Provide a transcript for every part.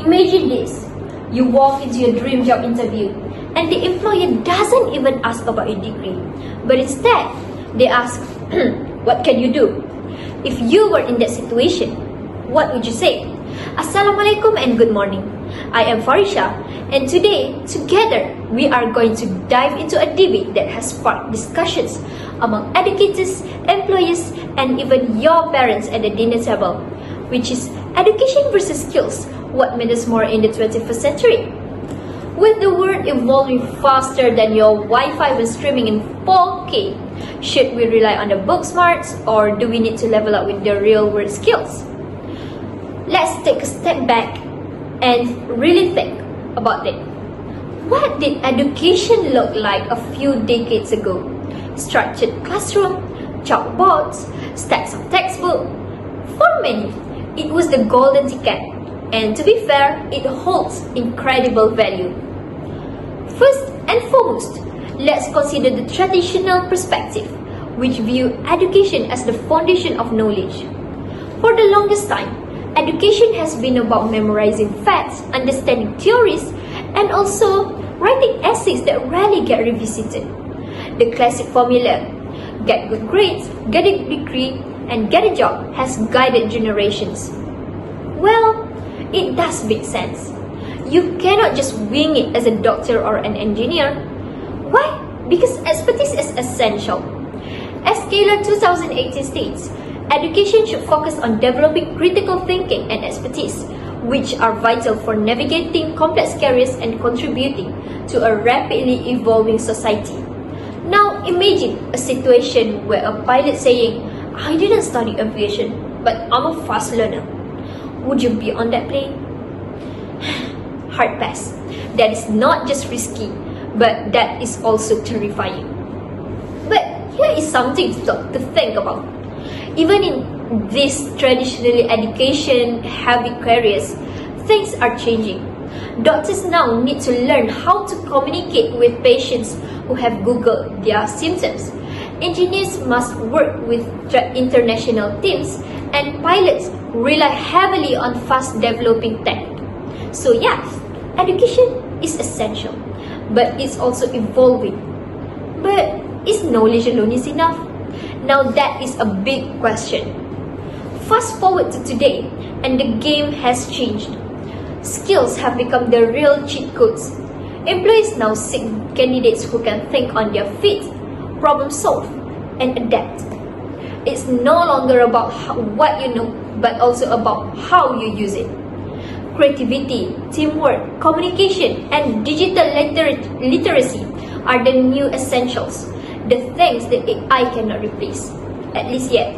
Imagine this. You walk into your dream job interview and the employer doesn't even ask about your degree, but instead they ask, what can you do? If you were in that situation, what would you say? Assalamualaikum and good morning. I am Farisha, and today, together, we are going to dive into a debate that has sparked discussions among educators, employees, and even your parents at the dinner table, which is education versus skills. What matters more in the 21st century? With the world evolving faster than your Wi-Fi when streaming in 4K, should we rely on the book smarts or do we need to level up with the real world skills? Let's take a step back and really think about it. What did education look like a few decades ago? Structured classroom, chalkboards, stacks of textbooks. For many, it was the golden ticket, and to be fair, it holds incredible value. First and foremost, let's consider the traditional perspective, which view education as the foundation of knowledge. For the longest time, education has been about memorizing facts, understanding theories, and also writing essays that rarely get revisited. The classic formula, get good grades, get a degree, and get a job, has guided generations. Well, it does make sense. You cannot just wing it as a doctor or an engineer. Why? Because expertise is essential. As Scalar 2018 states, education should focus on developing critical thinking and expertise, which are vital for navigating complex careers and contributing to a rapidly evolving society. Now imagine a situation where a pilot saying, I didn't study aviation, but I'm a fast learner. Would you be on that plane? Hard pass. That is not just risky, but that is also terrifying. But here is something to think about. Even in these traditionally education-heavy careers, things are changing. Doctors now need to learn how to communicate with patients who have Googled their symptoms. Engineers must work with international teams, and pilots rely heavily on fast-developing tech. So yes, education is essential, but it's also evolving. But is knowledge alone enough? Now that is a big question. Fast forward to today, and the game has changed. Skills have become the real cheat codes. Employees now seek candidates who can think on their feet, problem solve, and adapt. It's no longer about what you know, but also about how you use it. Creativity, teamwork, communication, and digital literacy are the new essentials, the things that AI cannot replace, at least yet.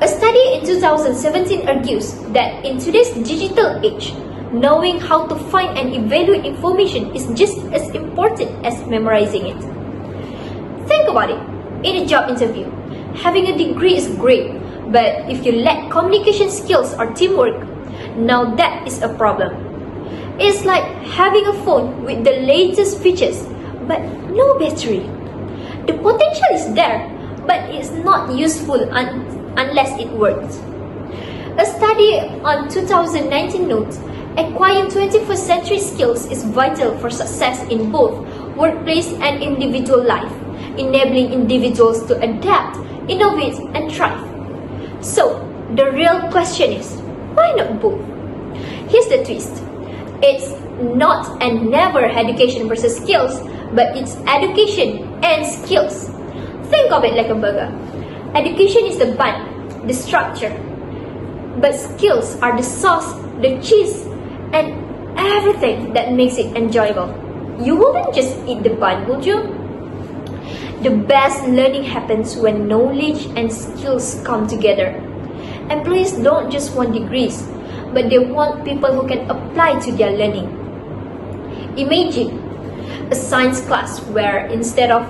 A study in 2017 argues that in today's digital age, knowing how to find and evaluate information is just as important as memorizing it. Think about it. In a job interview, having a degree is great, but if you lack communication skills or teamwork, now that is a problem. It's like having a phone with the latest features, but no battery. The potential is there, but it's not useful unless it works. A study on 2019 notes, acquiring 21st century skills is vital for success in both workplace and individual life, enabling individuals to adapt, innovate, and thrive. So, the real question is, why not both? Here's the twist. It's not and never education versus skills, but it's education and skills. Think of it like a burger. Education is the bun, the structure, but skills are the sauce, the cheese, and everything that makes it enjoyable. You wouldn't just eat the bun, would you? The best learning happens when knowledge and skills come together. Employees don't just want degrees, but they want people who can apply to their learning. Imagine a science class where instead of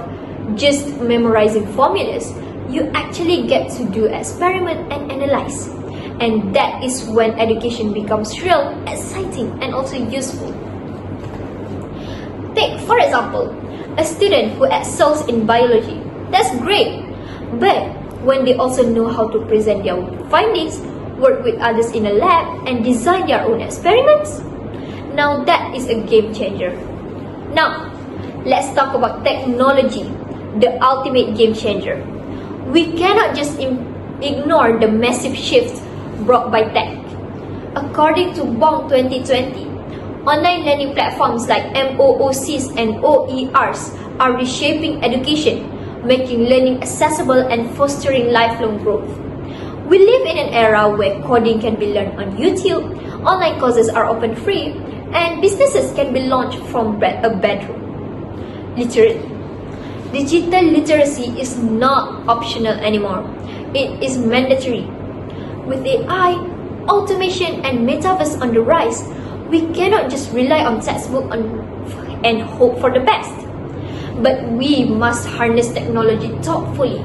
just memorizing formulas, you actually get to do experiment and analyze. And that is when education becomes real, exciting, and also useful. Take, for example, a student who excels in biology. That's great, but when they also know how to present their findings, work with others in a lab, and design their own experiments? Now that is a game changer. Now, let's talk about technology, the ultimate game changer. We cannot just ignore the massive shifts brought by tech. According to Bong 2020, online learning platforms like MOOCs and OERs are reshaping education, making learning accessible and fostering lifelong growth. We live in an era where coding can be learned on YouTube, online courses are often free, and businesses can be launched from a bedroom. Literally. Digital literacy is not optional anymore. It is mandatory. With AI, automation, and metaverse on the rise, we cannot just rely on textbook and hope for the best. But we must harness technology thoughtfully,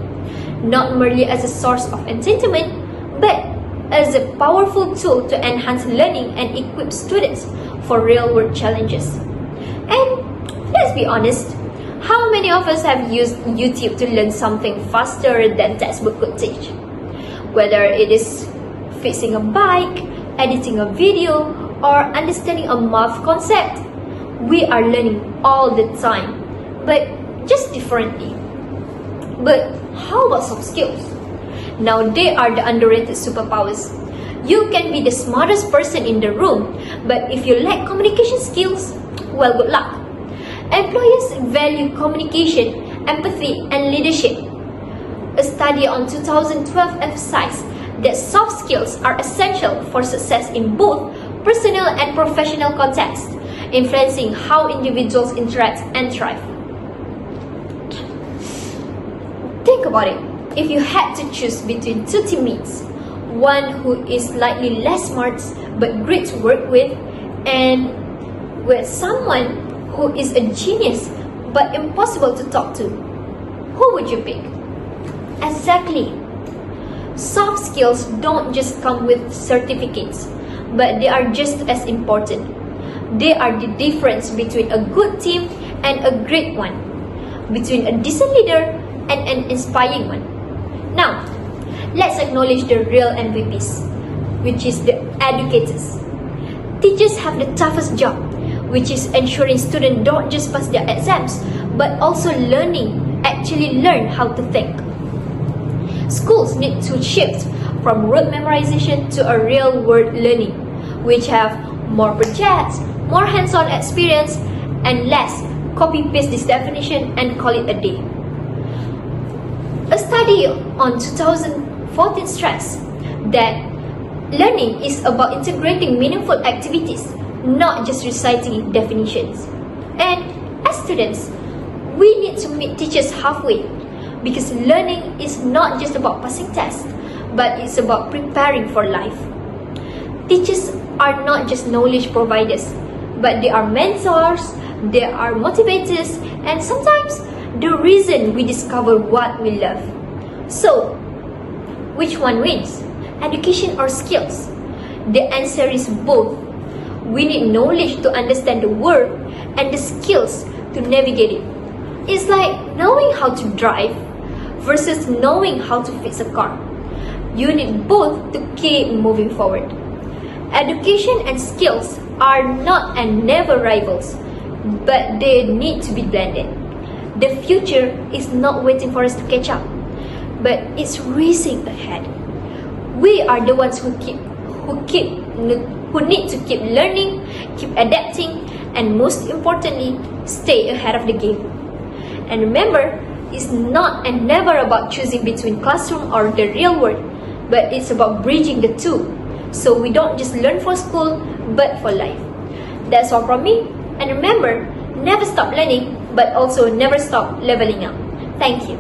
not merely as a source of entertainment, but as a powerful tool to enhance learning and equip students for real-world challenges. And let's be honest, how many of us have used YouTube to learn something faster than textbook could teach? Whether it is fixing a bike, editing a video, or understanding a math concept, we are learning all the time, but just differently. But how about soft skills? Now they are the underrated superpowers. You can be the smartest person in the room, but if you lack communication skills, well, good luck. Employers value communication, empathy, and leadership. A study on 2012 emphasized that soft skills are essential for success in both personal and professional contexts, influencing how individuals interact and thrive. Think about it. If you had to choose between two teammates, one who is slightly less smart but great to work with, and with someone who is a genius but impossible to talk to, who would you pick? Exactly. Soft skills don't just come with certificates, but they are just as important. They are the difference between a good team and a great one, between a decent leader and an inspiring one. Now, let's acknowledge the real MVPs, which is the educators. Teachers have the toughest job, which is ensuring students don't just pass their exams, but also actually learn how to think. Schools need to shift from rote memorization to a real-world learning, which have more projects, more hands-on experience, and less copy-paste this definition and call it a day. A study on 2014 stressed that learning is about integrating meaningful activities, not just reciting definitions. And as students, we need to meet teachers halfway, because learning is not just about passing tests, but it's about preparing for life. Teachers are not just knowledge providers, but they are mentors, they are motivators, and sometimes the reason we discover what we love. So, which one wins? Education or skills? The answer is both. We need knowledge to understand the world and the skills to navigate it. It's like knowing how to drive versus knowing how to fix a car. You need both to keep moving forward. Education and skills are not and never rivals, but they need to be blended. The future is not waiting for us to catch up, but it's racing ahead. We are the ones who need to keep learning, keep adapting, and most importantly, stay ahead of the game. And remember, it's not and never about choosing between classroom or the real world, but it's about bridging the two, so we don't just learn for school, but for life. That's all from me, and remember, never stop learning, but also never stop leveling up. Thank you.